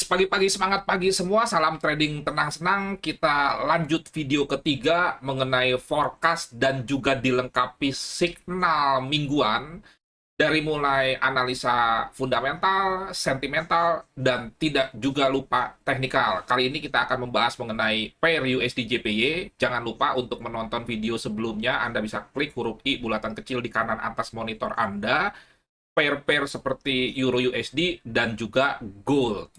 Pagi-pagi semangat pagi semua, salam trading tenang senang. Kita lanjut video ketiga mengenai forecast dan juga dilengkapi signal mingguan dari mulai analisa fundamental, sentimental, dan tidak juga lupa teknikal. Kali ini kita akan membahas mengenai pair USD JPY. Jangan lupa untuk menonton video sebelumnya, Anda bisa klik huruf I bulatan kecil di kanan atas monitor Anda. Pair-pair seperti Euro USD dan juga Gold.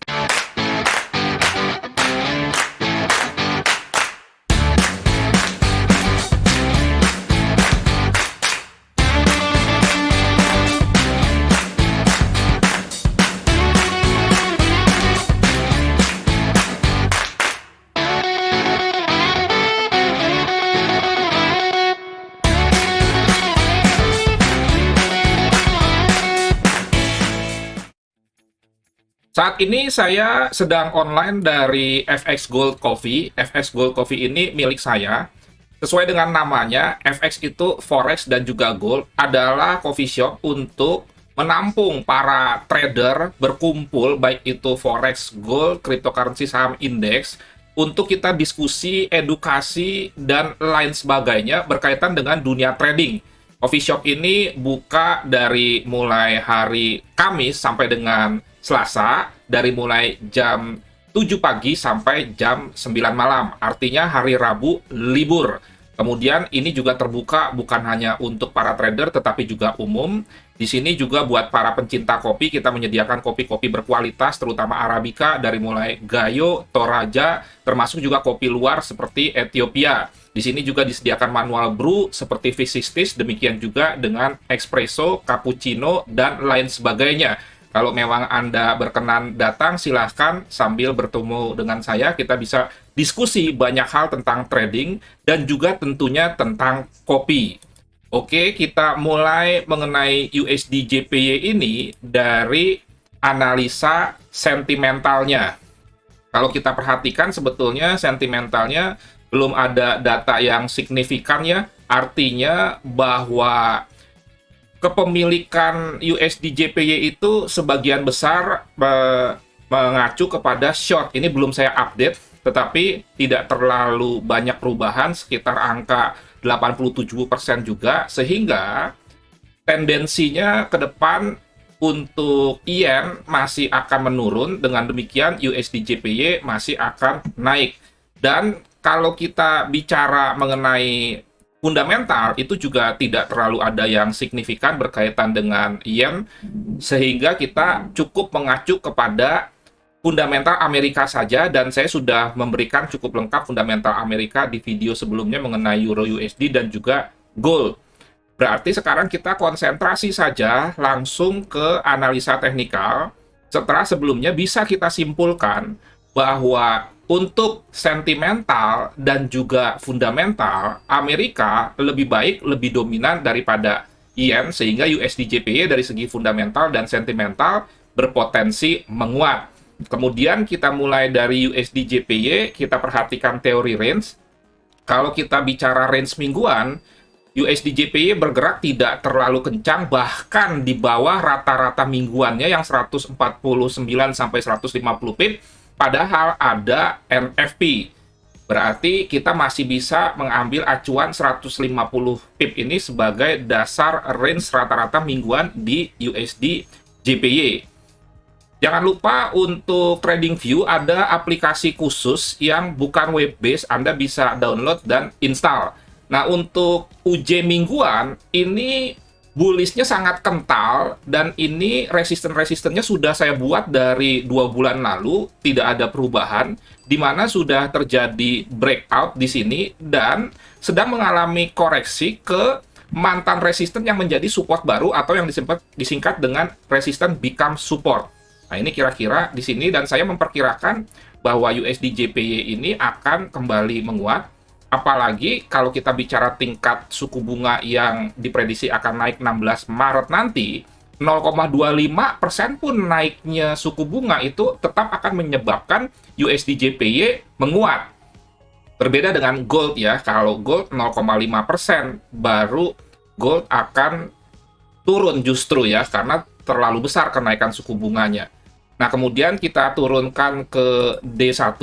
Saat ini saya sedang online dari FX Gold Coffee. FX Gold Coffee ini milik saya. Sesuai dengan namanya, FX itu Forex dan juga Gold adalah coffee shop untuk menampung para trader berkumpul, baik itu Forex, Gold, cryptocurrency, saham indeks, untuk kita diskusi, edukasi, dan lain sebagainya berkaitan dengan dunia trading. Coffee shop ini buka dari mulai hari Kamis sampai dengan Selasa, dari mulai jam 7 pagi sampai jam 9 malam. Artinya hari Rabu libur. Kemudian ini juga terbuka bukan hanya untuk para trader tetapi juga umum. Di sini juga buat para pencinta kopi, kita menyediakan kopi-kopi berkualitas terutama Arabica dari mulai Gayo, Toraja, termasuk juga kopi luar seperti Ethiopia. Di sini juga disediakan manual brew seperti V60, demikian juga dengan espresso, cappuccino, dan lain sebagainya. Kalau memang Anda berkenan datang, silahkan sambil bertemu dengan saya, kita bisa diskusi banyak hal tentang trading dan juga tentunya tentang kopi. Oke, kita mulai mengenai USD JPY ini dari analisa sentimentalnya. Kalau kita perhatikan sebetulnya sentimentalnya belum ada data yang signifikan ya, artinya bahwa kepemilikan USD JPY itu sebagian besar mengacu kepada short. Ini belum saya update, tetapi tidak terlalu banyak perubahan, sekitar angka 87% juga, sehingga tendensinya ke depan untuk yen masih akan menurun, dengan demikian USD JPY masih akan naik. Dan kalau kita bicara mengenai fundamental, itu juga tidak terlalu ada yang signifikan berkaitan dengan yen, sehingga kita cukup mengacu kepada fundamental Amerika saja, dan saya sudah memberikan cukup lengkap fundamental Amerika di video sebelumnya mengenai Euro USD dan juga Gold. Berarti sekarang kita konsentrasi saja langsung ke analisa teknikal, setelah sebelumnya bisa kita simpulkan bahwa untuk sentimental dan juga fundamental, Amerika lebih baik, lebih dominan daripada yen, sehingga USD JPY dari segi fundamental dan sentimental berpotensi menguat. Kemudian kita mulai dari USD JPY, kita perhatikan teori range. Kalau kita bicara range mingguan, USD JPY bergerak tidak terlalu kencang, bahkan di bawah rata-rata mingguannya yang 149 sampai 150 pip. Padahal ada NFP. Berarti kita masih bisa mengambil acuan 150 pip ini sebagai dasar range rata-rata mingguan di USD JPY. Jangan lupa untuk TradingView ada aplikasi khusus yang bukan web based, Anda bisa download dan install. Nah, untuk UJ mingguan ini bullishnya sangat kental, dan ini resisten-resistennya sudah saya buat dari 2 bulan lalu, tidak ada perubahan, di mana sudah terjadi breakout di sini dan sedang mengalami koreksi ke mantan resisten yang menjadi support baru atau yang disingkat dengan resisten become support. Nah, ini kira-kira di sini, dan saya memperkirakan bahwa USD JPY ini akan kembali menguat. Apalagi kalau kita bicara tingkat suku bunga yang diprediksi akan naik 16 Maret nanti, 0,25% pun naiknya suku bunga itu tetap akan menyebabkan USD JPY menguat. Berbeda dengan gold ya, kalau gold 0,5% baru gold akan turun justru ya, karena terlalu besar kenaikan suku bunganya. Nah, kemudian kita turunkan ke D1.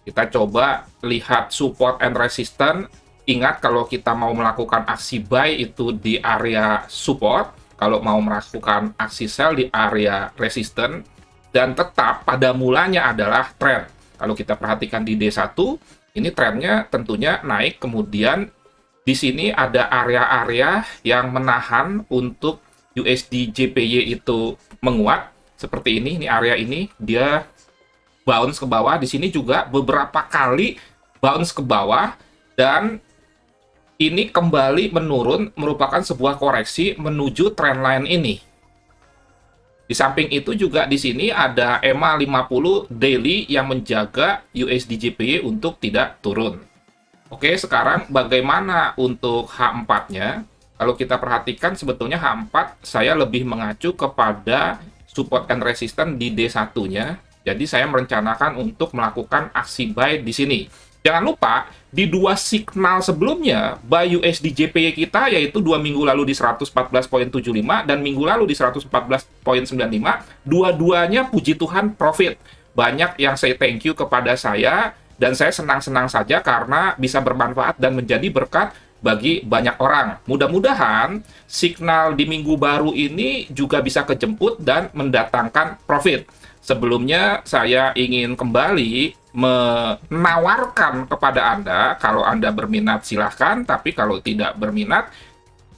Kita coba lihat support and resistance. Ingat, kalau kita mau melakukan aksi buy itu di area support, kalau mau melakukan aksi sell di area resistance, dan tetap pada mulanya adalah trend. Kalau kita perhatikan di D1, ini trennya tentunya naik, kemudian di sini ada area-area yang menahan untuk USD JPY itu menguat. Seperti ini area ini dia bounce ke bawah. Di sini juga beberapa kali bounce ke bawah, dan ini kembali menurun, merupakan sebuah koreksi menuju trendline ini. Di samping itu juga di sini ada EMA 50 daily yang menjaga USD JPY untuk tidak turun. Oke, sekarang bagaimana untuk H4-nya? Kalau kita perhatikan sebetulnya H4 saya lebih mengacu kepada support and resistance di D1-nya. Jadi saya merencanakan untuk melakukan aksi buy di sini. Jangan lupa, di dua signal sebelumnya, buy USD JPY kita yaitu 2 minggu lalu di 114.75 dan minggu lalu di 114.95, dua-duanya puji Tuhan profit. Banyak yang say thank you kepada saya, dan saya senang-senang saja karena bisa bermanfaat dan menjadi berkat bagi banyak orang. Mudah-mudahan signal di minggu baru ini juga bisa kejemput dan mendatangkan profit. Sebelumnya saya ingin kembali menawarkan kepada Anda, kalau Anda berminat silahkan, tapi kalau tidak berminat,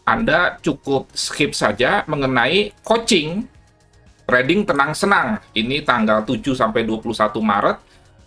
Anda cukup skip saja mengenai coaching trading tenang senang. Ini tanggal 7 sampai 21 Maret,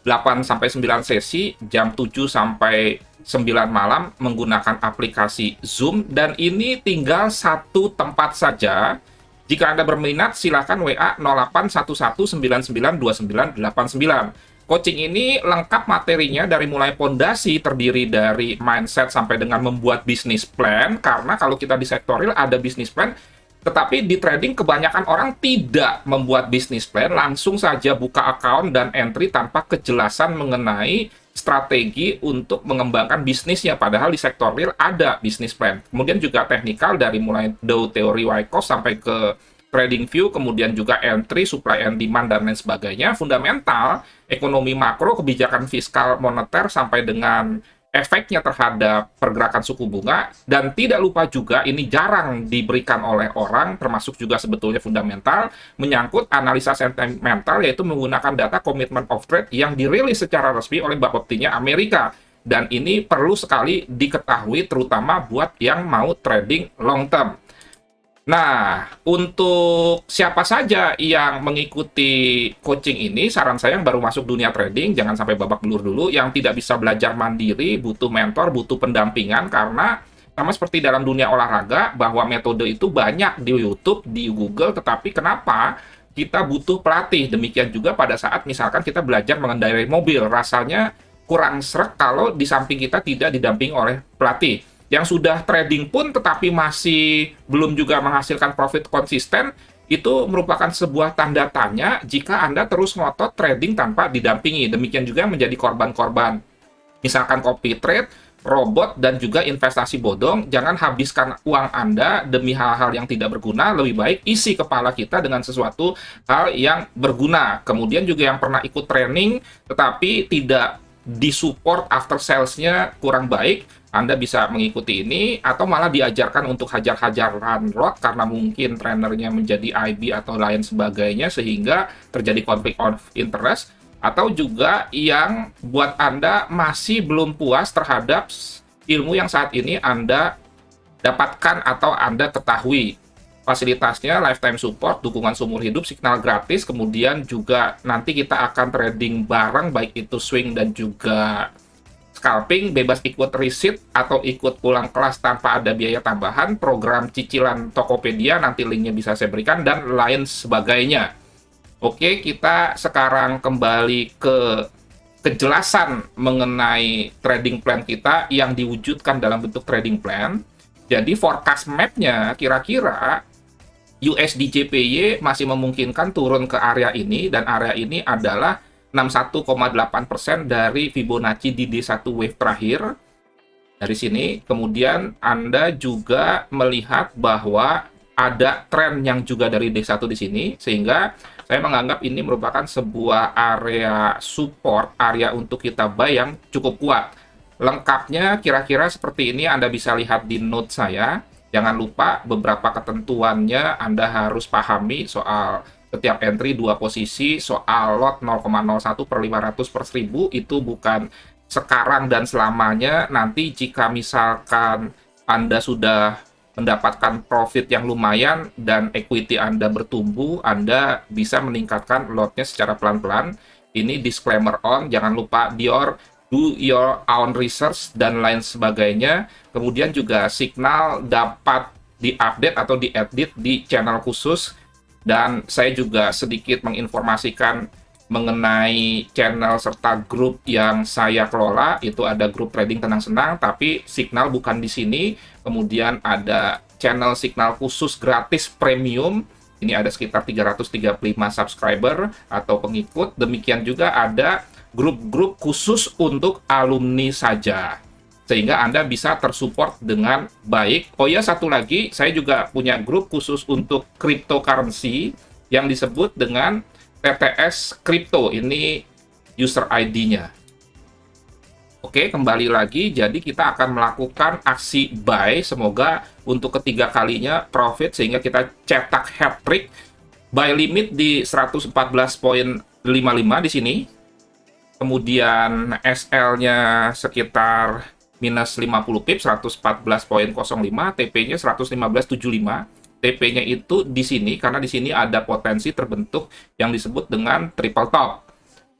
8 sampai 9 sesi, jam 7 sampai 9 malam menggunakan aplikasi Zoom, dan ini tinggal satu tempat saja. Jika Anda berminat, silakan WA 0811992989. Coaching ini lengkap materinya dari mulai pondasi, terdiri dari mindset sampai dengan membuat bisnis plan, karena kalau kita di sektor real ada bisnis plan, tetapi di trading kebanyakan orang tidak membuat bisnis plan, langsung saja buka account dan entry tanpa kejelasan mengenai strategi untuk mengembangkan bisnisnya, padahal di sektor real ada bisnis plan. Kemudian juga teknikal dari mulai Dow teori Wyckoff sampai ke trading view, kemudian juga entry, supply and demand, dan lain sebagainya. Fundamental, ekonomi makro, kebijakan fiskal moneter, sampai dengan efeknya terhadap pergerakan suku bunga. Dan tidak lupa juga, ini jarang diberikan oleh orang, termasuk juga sebetulnya fundamental, menyangkut analisa sentimental, yaitu menggunakan data commitment of trade yang dirilis secara resmi oleh Bapeptinya Amerika. Dan ini perlu sekali diketahui, terutama buat yang mau trading long term. Nah, untuk siapa saja yang mengikuti coaching ini, saran saya yang baru masuk dunia trading, jangan sampai babak belur dulu. Yang tidak bisa belajar mandiri, butuh mentor, butuh pendampingan, karena sama seperti dalam dunia olahraga, bahwa metode itu banyak di YouTube, di Google, tetapi kenapa kita butuh pelatih? Demikian juga pada saat misalkan kita belajar mengendarai mobil, rasanya kurang sreg kalau di samping kita tidak didampingi oleh pelatih. Yang sudah trading pun tetapi masih belum juga menghasilkan profit konsisten, itu merupakan sebuah tanda tanya jika Anda terus ngotot trading tanpa didampingi. Demikian juga menjadi korban-korban, misalkan copy trade, robot, dan juga investasi bodong. Jangan habiskan uang Anda demi hal-hal yang tidak berguna, lebih baik isi kepala kita dengan sesuatu hal yang berguna. Kemudian juga yang pernah ikut training tetapi tidak disupport after sales-nya kurang baik, Anda bisa mengikuti ini, atau malah diajarkan untuk hajar-hajaran lot karena mungkin trainernya menjadi IB atau lain sebagainya, sehingga terjadi konflik of interest. Atau juga yang buat Anda masih belum puas terhadap ilmu yang saat ini Anda dapatkan atau Anda ketahui. Fasilitasnya lifetime support, dukungan seumur hidup, signal gratis, kemudian juga nanti kita akan trading bareng, baik itu swing dan juga scalping, bebas ikut receipt atau ikut pulang kelas tanpa ada biaya tambahan, program cicilan Tokopedia, nanti linknya bisa saya berikan, dan lain sebagainya. Oke, kita sekarang kembali ke kejelasan mengenai trading plan kita yang diwujudkan dalam bentuk trading plan. Jadi forecast map-nya kira-kira USD JPY masih memungkinkan turun ke area ini, dan area ini adalah 61,8% dari Fibonacci di D1 wave terakhir. Dari sini, kemudian Anda juga melihat bahwa ada tren yang juga dari D1 di sini, sehingga Saya menganggap ini merupakan sebuah area support, area untuk kita buy yang cukup kuat. Lengkapnya kira-kira seperti ini Anda bisa lihat di note saya. Jangan lupa beberapa ketentuannya Anda harus pahami soal setiap entry dua posisi, soal lot 0,01 per 500 per 1000 itu bukan sekarang dan selamanya. Nanti jika misalkan Anda sudah mendapatkan profit yang lumayan dan equity Anda bertumbuh, Anda bisa meningkatkan lotnya secara pelan-pelan. Ini disclaimer on, jangan lupa do your own research dan lain sebagainya. Kemudian juga Signal dapat diupdate atau diedit di channel khusus, dan saya juga sedikit menginformasikan mengenai channel serta grup yang saya kelola. Itu ada grup trading tenang senang, tapi Signal bukan di sini. Kemudian ada channel Signal khusus gratis premium, ini ada sekitar 335 subscriber atau pengikut. Demikian juga ada grup-grup khusus untuk alumni saja, sehingga Anda bisa tersupport dengan baik. Oh ya, satu lagi, saya juga punya grup khusus untuk cryptocurrency yang disebut dengan TTS Crypto. Ini user ID-nya. Oke, kembali lagi. Jadi kita akan melakukan aksi buy. Semoga untuk ketiga kalinya profit sehingga kita cetak hat trick. Buy limit di 114.55 di sini. Kemudian SL-nya sekitar minus 50 pips, 114.05, TP-nya 115.75. TP-nya itu di sini karena di sini ada potensi terbentuk yang disebut dengan triple top.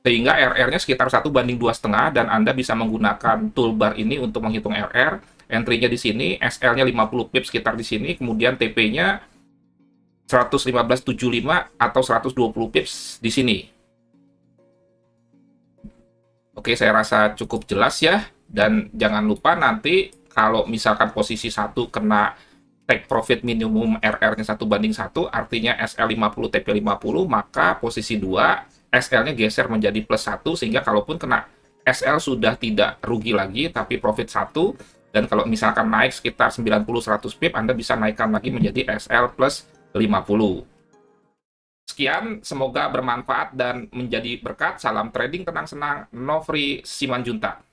Sehingga RR-nya sekitar 1:2,5 dan Anda bisa menggunakan toolbar ini untuk menghitung RR. Entry-nya di sini, SL-nya 50 pips sekitar di sini, kemudian TP-nya 115.75 atau 120 pips di sini. Oke, saya rasa cukup jelas ya. Dan jangan lupa nanti kalau misalkan posisi 1 kena take profit minimum RR-nya 1:1, artinya SL 50, TP 50, maka posisi 2 SL-nya geser menjadi plus 1, sehingga kalaupun kena SL sudah tidak rugi lagi, tapi profit 1. Dan kalau misalkan naik sekitar 90-100 pip, Anda bisa naikkan lagi menjadi SL plus 50. Sekian, semoga bermanfaat dan menjadi berkat. Salam trading tenang senang, Nofri Simanjuntak.